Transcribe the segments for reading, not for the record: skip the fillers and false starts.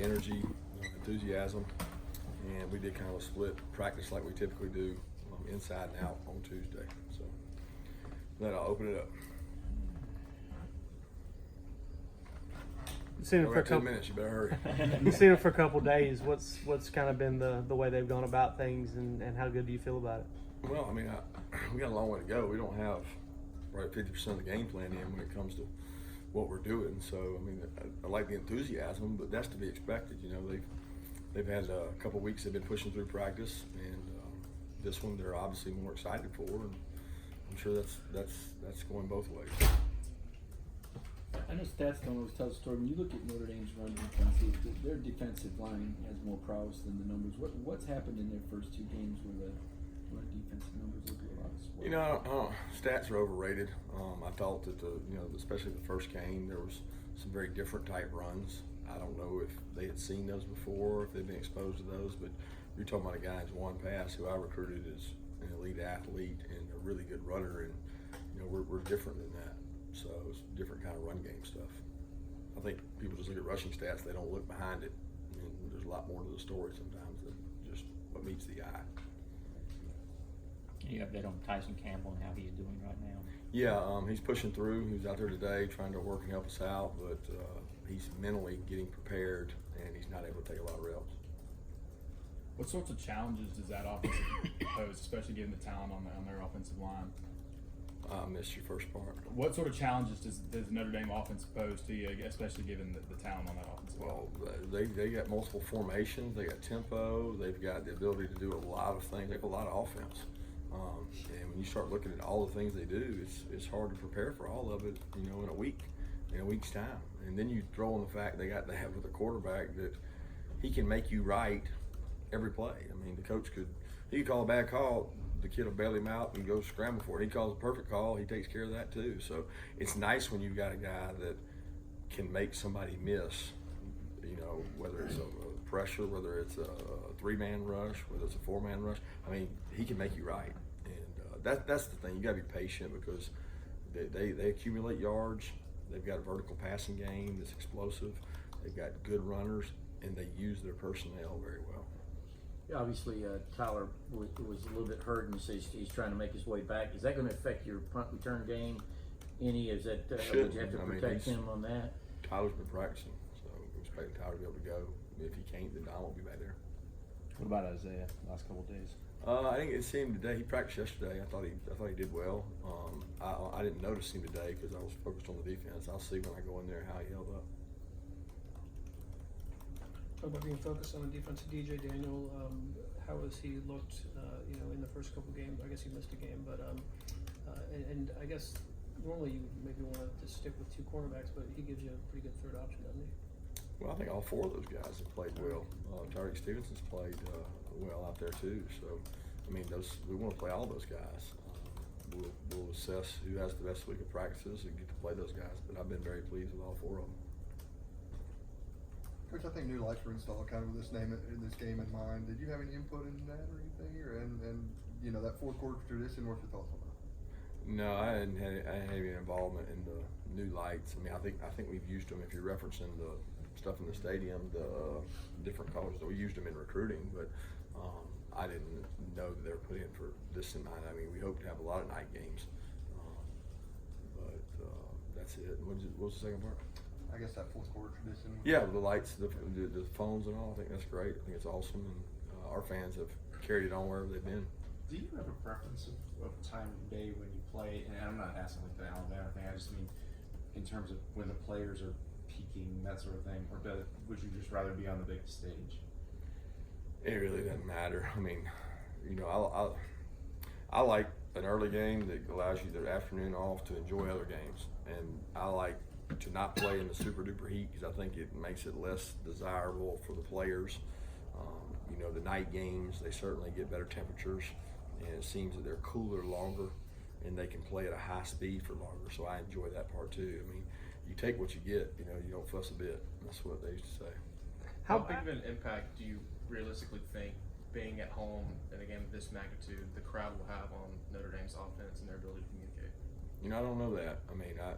energy, enthusiasm, and we did kind of a split practice like we typically do, inside and out on Tuesday. So then I'll open it up. You've seen him for a 10 couple minutes. You better hurry. You've seen him for a couple days. What's kind of been the way they've gone about things, and how good do you feel about it? Well, I mean, we got a long way to go. We don't have right 50% of the game plan in when it comes to what we're doing. So, I mean, I like the enthusiasm, but that's to be expected. You know, they've had a couple weeks they've been pushing through practice, and this one they're obviously more excited for, and I'm sure that's going both ways. I know stats don't always tell the story. When you look at Notre Dame's run defense, their defensive line has more prowess than the numbers. What's happened in their first two games where the defensive numbers look a lot of sport? You know, stats are overrated. I thought that especially the first game, there was some very different type runs. I don't know if they had seen those before, if they'd been exposed to those, but you're talking about a guy who's one pass who I recruited as an elite athlete and a really good runner, and we're different than that. So it's different kind of run game stuff. I think people just look at rushing stats; they don't look behind it. I mean, there's a lot more to the story sometimes than just what meets the eye. You update on Tyson Campbell and how he's doing right now? Yeah, he's pushing through. He was out there today trying to work and help us out, but he's mentally getting prepared, and he's not able to take a lot of reps. What sorts of challenges does that offense pose, especially given the talent on their offensive line? I missed your first part. What sort of challenges does the Notre Dame offense pose to you, especially given the talent on that offensive line? Well, they got multiple formations. They got tempo. They've got the ability to do a lot of things. They have a lot of offense. And when you start looking at all the things they do, it's hard to prepare for all of it, in a week's time. And then you throw in the fact they got to have with a quarterback that he can make you right every play. I mean, the coach could call a bad call, the kid will bail him out and go scramble for it. He calls a perfect call, he takes care of that too. So it's nice when you've got a guy that can make somebody miss, whether it's a pressure, whether it's a three-man rush, whether it's a four-man rush. I mean, he can make you right. And that's the thing. You got to be patient because they accumulate yards. They've got a vertical passing game that's explosive. They've got good runners, and they use their personnel very well. Yeah, obviously, Tyler was a little bit hurt, and he says he's trying to make his way back. Is that going to affect your punt return game any? Is that would you have to protect him on that? Tyler's been practicing, so we're expecting Tyler to be able to go. If he can't, then Don won't be back there. What about Isaiah last couple of days? I didn't get to see him today. He practiced yesterday. I thought he did well. I didn't notice him today because I was focused on the defense. I'll see when I go in there how he held up. Talk about being focused on the defense of DJ Daniel. How has he looked, in the first couple games? I guess he missed a game, but and I guess normally you maybe want to stick with two cornerbacks, but he gives you a pretty good third option, doesn't he? Well, I think all four of those guys have played well. Tariq Stevenson's played well out there too. So, I mean, we want to play all those guys. We'll assess who has the best week of practices and get to play those guys. But I've been very pleased with all four of them. Coach, I think new lights were installed kind of with this game in mind. Did you have any input in that or anything? And that fourth quarter tradition, what's your thoughts on that? No, I didn't have any involvement in the new lights. I mean, I think we've used them. If you're referencing the stuff in the stadium, the different colors, we used them in recruiting, but I didn't know that they were put in for this in mind. I mean, we hope to have a lot of night games, but that's it. What was the second part? I guess that fourth quarter tradition. Yeah, the lights, the phones and all. I think that's great. I think it's awesome, and our fans have carried it on wherever they've been. Do you have a preference of time of day when you play? And I'm not asking like the Alabama thing. I just mean in terms of when the players are peaking, that sort of thing. Or would you just rather be on the big stage? It really doesn't matter. I mean, I like an early game that allows you the afternoon off to enjoy other games, and I like to not play in the super duper heat because I think it makes it less desirable for the players. The night games, they certainly get better temperatures, and it seems that they're cooler longer, and they can play at a high speed for longer. So I enjoy that part too. I mean, you take what you get. You don't fuss a bit. That's what they used to say. How big of an impact do you realistically think being at home in a game of this magnitude, the crowd will have on Notre Dame's offense and their ability to communicate? I don't know that. I mean, I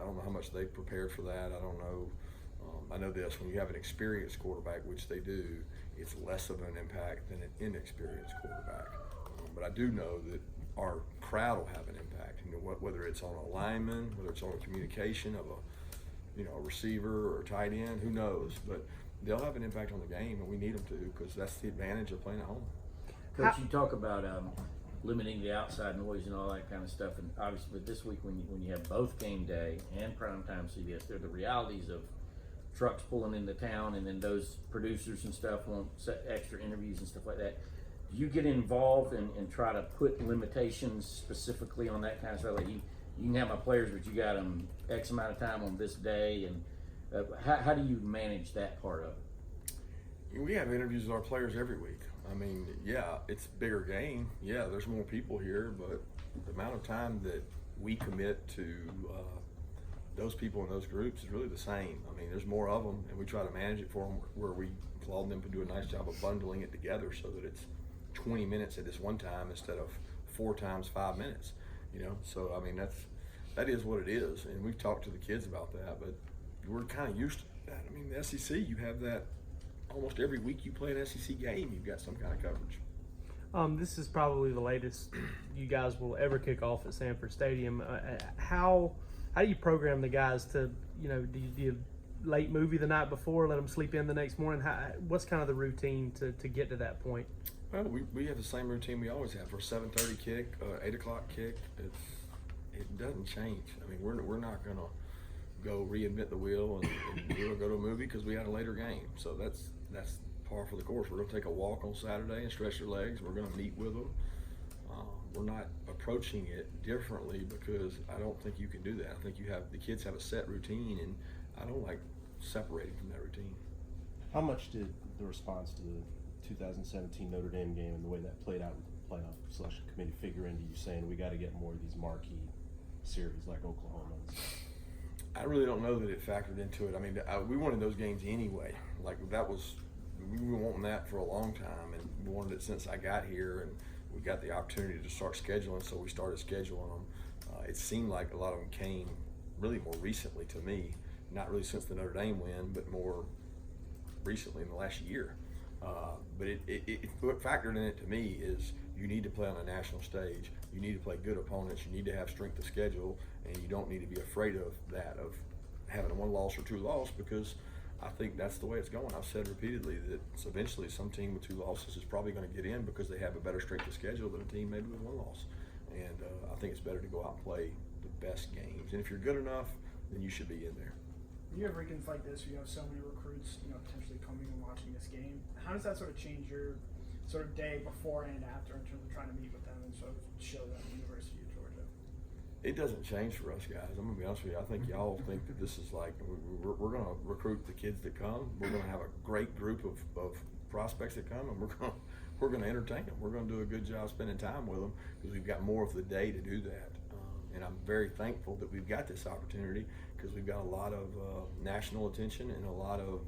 don't know how much they prepared for that. I don't know I know this, when you have an experienced quarterback, which they do, it's less of an impact than an inexperienced quarterback. But I do know that our crowd will have an impact. You know, whether it's on a lineman, whether it's on a communication of a receiver or a tight end, who knows? But they'll have an impact on the game, and we need them to, because that's the advantage of playing at home. Coach, you talk about limiting the outside noise and all that kind of stuff, and obviously, but this week when you have both game day and primetime CBS, they're the realities of trucks pulling into town, and then those producers and stuff want extra interviews and stuff like that. Do you get involved and try to put limitations specifically on that kind of stuff? Like you can have my players, but you got them X amount of time on this day, and how do you manage that part of it? We have interviews with our players every week. I mean, yeah, it's a bigger game. Yeah, there's more people here, but the amount of time that we commit to those people in those groups is really the same. I mean, there's more of them, and we try to manage it for them where we applaud them to do a nice job of bundling it together so that it's 20 minutes at this one time instead of 4 times 5 minutes, you know? So, I mean, that is what it is, and we've talked to the kids about that, but we're kind of used to that. I mean, the SEC, you have that almost every week you play an SEC game, you've got some kind of coverage. This is probably the latest you guys will ever kick off at Sanford Stadium. How do you program the guys to, you know, do you late movie the night before, let them sleep in the next morning? What's kind of the routine to get to that point? Well, we have the same routine we always have. For a 7:30 kick, 8 o'clock kick, it doesn't change. I mean, we're not going to go reinvent the wheel and we're going to go to a movie because we had a later game. So that's par for the course. We're going to take a walk on Saturday and stretch their legs. We're going to meet with them. We're not approaching it differently because I don't think you can do that. I think the kids have a set routine, and I don't like separating from that routine. How much did the response to the 2017 Notre Dame game and the way that played out with the playoff selection committee figure into you saying we got to get more of these marquee series like Oklahoma's? I really don't know that it factored into it. I mean, we wanted those games anyway. Like we were wanting that for a long time, and we wanted it since I got here, and we got the opportunity to start scheduling, so we started scheduling them. It seemed like a lot of them came really more recently to me, not really since the Notre Dame win, but more recently in the last year. But what factored in it to me is you need to play on a national stage. You need to play good opponents. You need to have strength of schedule, and you don't need to be afraid of that, of having a 1 loss or 2 loss, because I think that's the way it's going. I've said repeatedly that eventually some team with 2 losses is probably going to get in because they have a better strength of schedule than a team maybe with 1 loss. And I think it's better to go out and play the best games. And if you're good enough, then you should be in there. You have weekends like this where you have so many recruits, you know, potentially coming and watching this game. How does that sort of change your sort of day before and after in terms of trying to meet with them and sort of show them the University of Georgia? It doesn't change for us guys. I'm gonna be honest with you. I think y'all think that this is like we're gonna recruit the kids that come. We're gonna have a great group of prospects that come, and we're gonna entertain them. We're gonna do a good job spending time with them because we've got more of the day to do that. And I'm very thankful that we've got this opportunity because we've got a lot of national attention and a lot of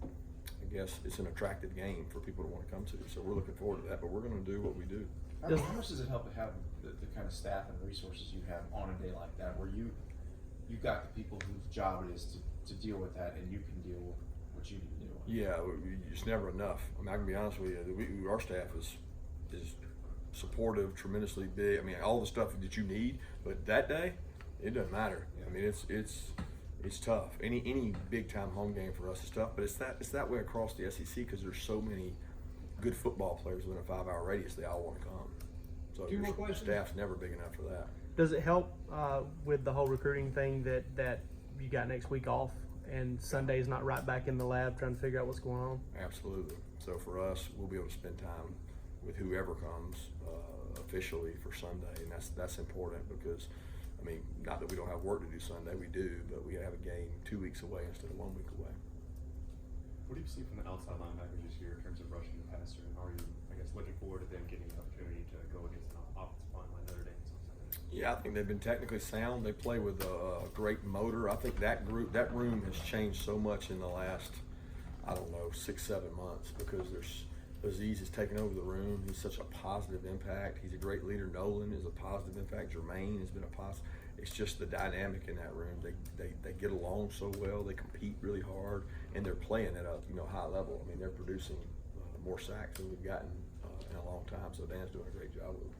I guess it's an attractive game for people to want to come to. So we're looking forward to that. But we're going to do what we do. How much does it help to have the kind of staff and resources you have on a day like that, where you got the people whose job it is to deal with that, and you can deal with what you need to deal with? Yeah, it's never enough. I mean, I can be honest with you. Our staff is supportive, tremendously big. I mean, all the stuff that you need, but that day, it doesn't matter. I mean, it's tough. Any big time home game for us is tough, but it's that way across the SEC because there's so many good football players within a 5-hour radius. They all want to come. So your staff's never big enough for that. Does it help with the whole recruiting thing that you got next week off and Sunday's not right back in the lab trying to figure out what's going on? Absolutely. So for us, we'll be able to spend time with whoever comes officially for Sunday, and that's important because, I mean, not that we don't have work to do Sunday, we do, but we have a game 2 weeks away instead of 1 week away. What do you see from the outside linebackers this year in terms of rushing the passer, and how are you, I guess, looking forward to them getting an opportunity to go against an offensive line like Notre Dame on Sunday? Yeah, I think they've been technically sound. They play with a great motor. I think that room has changed so much in the last, I don't know, 6-7 months because Aziz has taken over the room. He's such a positive impact. He's a great leader. Nolan is a positive impact. Jermaine has been a positive. it's just the dynamic in that room. They get along so well. They compete really hard, and they're playing at a high level. I mean, they're producing more sacks than we've gotten in a long time. So Dan's doing a great job with them.